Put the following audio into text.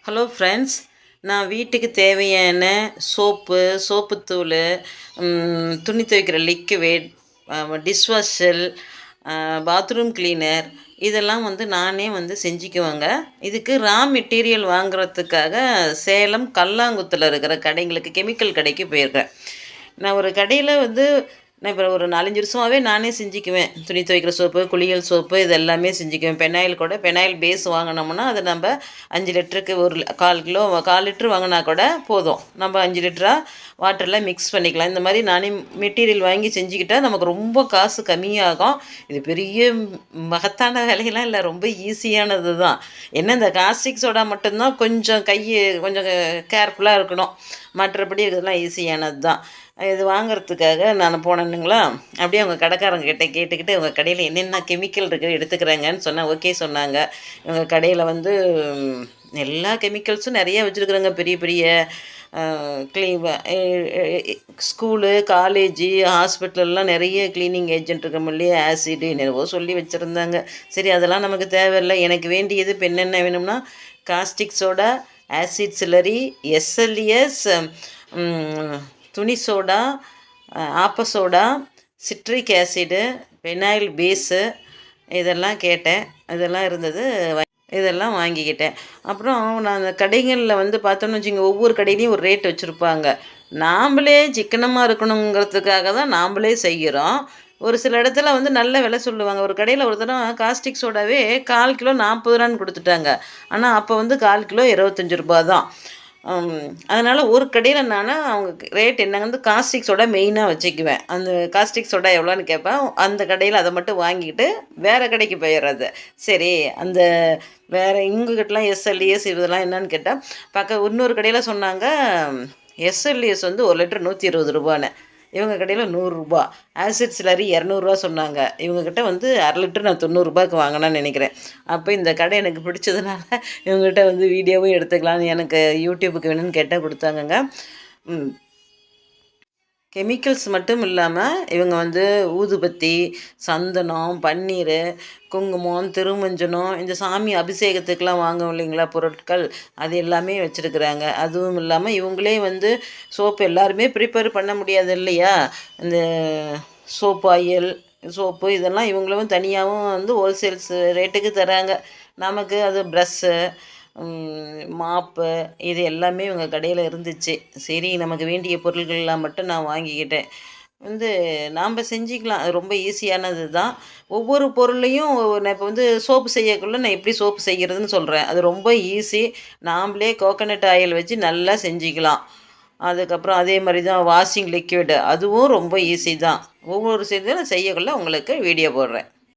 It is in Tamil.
ஹலோ ஃப்ரெண்ட்ஸ், நான் வீட்டுக்கு தேவையான சோப்புத்தூள், துணி துவைக்கிற லிக்விட், டிஷ்வாஷர், பாத்ரூம் கிளீனர் இதெல்லாம் நானே செஞ்சுக்குவேங்க. இதுக்கு ரா மெட்டீரியல் வாங்குறதுக்காக சேலம் கல்லாங்குத்தில் இருக்கிற கடைங்களுக்கு கெமிக்கல் கடைக்கு போயிருக்கேன். நான் ஒரு கடையில் நான் இப்போ ஒரு 4, 5 வருஷமாகவே நானே செஞ்சுக்குவேன். துணி துவைக்கிற சோப்பு, குளியல் சோப்பு இது எல்லாமே செஞ்சுக்குவேன். பெனாயில் பேஸ் வாங்கினோம்னா அது நம்ம 5 லிட்டருக்கு 1/4 கிலோ 1/4 லிட்டர் வாங்கினா கூட போதும். நம்ம 5 லிட்டராக வாட்டரில் மிக்ஸ் பண்ணிக்கலாம். இந்த மாதிரி நானே மெட்டீரியல் வாங்கி செஞ்சுக்கிட்டால் நமக்கு ரொம்ப காசு கம்மியாகும். இது பெரிய மகத்தான வேலையெல்லாம் இல்லை, ரொம்ப ஈஸியானது தான். என்ன இந்த காஸ்டிக் சோடா மட்டும்தான் கொஞ்சம் கொஞ்சம் கேர்ஃபுல்லாக இருக்கணும். மற்றபடி இதெல்லாம் ஈஸியானது தான். இது வாங்கிறதுக்காக நான் போனேனுங்களா, அப்படியே அவங்க கடைக்காரங்க கிட்டே கேட்டுக்கிட்டு அவங்க கடையில் என்னென்ன கெமிக்கல் இருக்குது எடுத்துக்கிறாங்கன்னு சொன்னேன். ஓகே சொன்னாங்க. இவங்க கடையில் எல்லா கெமிக்கல்ஸும் நிறைய வச்சுருக்குறாங்க. பெரிய பெரிய ஸ்கூலு, காலேஜு, ஹாஸ்பிட்டலெலாம் நிறைய க்ளீனிங் ஏஜென்ட் இருக்க முடியல, ஆசிடு என்னவோ சொல்லி வச்சுருந்தாங்க. சரி, அதெல்லாம் நமக்கு தேவையில்லை. எனக்கு வேண்டியது இப்போ என்னென்ன வேணும்னா caustic soda, acid slurry, SLS, துணி சோடா, ஆப்ப soda, citric acid, phenyl base இதெல்லாம் கேட்டேன். இதெல்லாம் இருந்தது, இதெல்லாம் வாங்கிக்கிட்டேன். அப்புறம் நான் அந்த கடைகளில் பார்த்தோன்னு வச்சுங்க, ஒவ்வொரு கடையிலையும் ஒரு ரேட் வச்சுருப்பாங்க. நாம்ளே சிக்கனமாக இருக்கணுங்கிறதுக்காக தான் நாம்ளே செய்கிறோம். ஒரு சில இடத்துல நல்ல விலை சொல்லுவாங்க. ஒரு கடையில் ஒரு தடவை காஸ்டிக் சோடாவே 1/4 கிலோ 40 ரூபான்னு கொடுத்துட்டாங்க. ஆனால் அப்போ 1/4 கிலோ 25 ரூபா தான். அதனால் ஒரு கடையில் நான் அவங்க ரேட் என்னங்க காஸ்டிக் சோடா மெயினாக வச்சுக்குவேன். அந்த காஸ்டிக் சோடா எவ்வளோன்னு கேட்பேன். அந்த கடையில் அதை மட்டும் வாங்கிக்கிட்டு வேறு கடைக்கு போயிடுறது. சரி, அந்த வேறு இவங்ககிட்டலாம் எஸ்எல்இஎஸ் இதெல்லாம் என்னன்னு கேட்டால் இன்னொரு கடையில் சொன்னாங்க எஸ்எல்இஎஸ் 1 லிட்டர் 120 ரூபான்னு. இவங்க கடையில் 100 ரூபா. ஆசிட் சிலரி 200 சொன்னாங்க. இவங்ககிட்ட 1/2 லிட்டர் நான் 90 ரூபாய்க்கு வாங்கினேன்னு நினைக்கிறேன். அப்போ இந்த கடை எனக்கு பிடிச்சதுனால இவங்ககிட்ட வீடியோவும் எடுத்துக்கலான்னு எனக்கு யூடியூபுக்கு வேணும்னு கேட்டால் கொடுத்தாங்கங்க. கெமிக்கல்ஸ் மட்டும் இல்லாமல் இவங்க ஊதுபத்தி, சந்தனம், பன்னீர், குங்குமம், திருமஞ்சனம், இந்த சாமி அபிஷேகத்துக்கெலாம் வாங்கும் இல்லைங்களா பொருட்கள், அது எல்லாமே வச்சுருக்குறாங்க. அதுவும் இல்லாமல் இவங்களே சோப்பு எல்லாருமே ப்ரிப்பேர் பண்ண முடியாது இல்லையா? இந்த சோப்பு ஆயில், சோப்பு இதெல்லாம் இவங்களும் தனியாகவும் ஹோல்சேல்ஸ் ரேட்டுக்கு தராங்க. நமக்கு அது ப்ரஷ்ஷு, மாப்பு இது எல்லாமே இவங்க கடையில் இருந்துச்சு. சரி, நமக்கு வேண்டிய பொருள்கள்லாம் மட்டும் நான் வாங்கிக்கிட்டேன். நாம் செஞ்சுக்கலாம். அது ரொம்ப ஈஸியானது தான். ஒவ்வொரு பொருளையும் நான் இப்போ சோப்பு செய்யக்குள்ள நான் எப்படி சோப்பு செய்கிறதுன்னு சொல்கிறேன். அது ரொம்ப ஈஸி. நாம்ளே கோகனட் ஆயில் வச்சு நல்லா செஞ்சுக்கலாம். அதுக்கப்புறம் அதே மாதிரி தான் வாஷிங் லிக்விடு, அதுவும் ரொம்ப ஈஸி தான். ஒவ்வொரு செய்யக்குள்ள உங்களுக்கு வீடியோ போடுறேன்.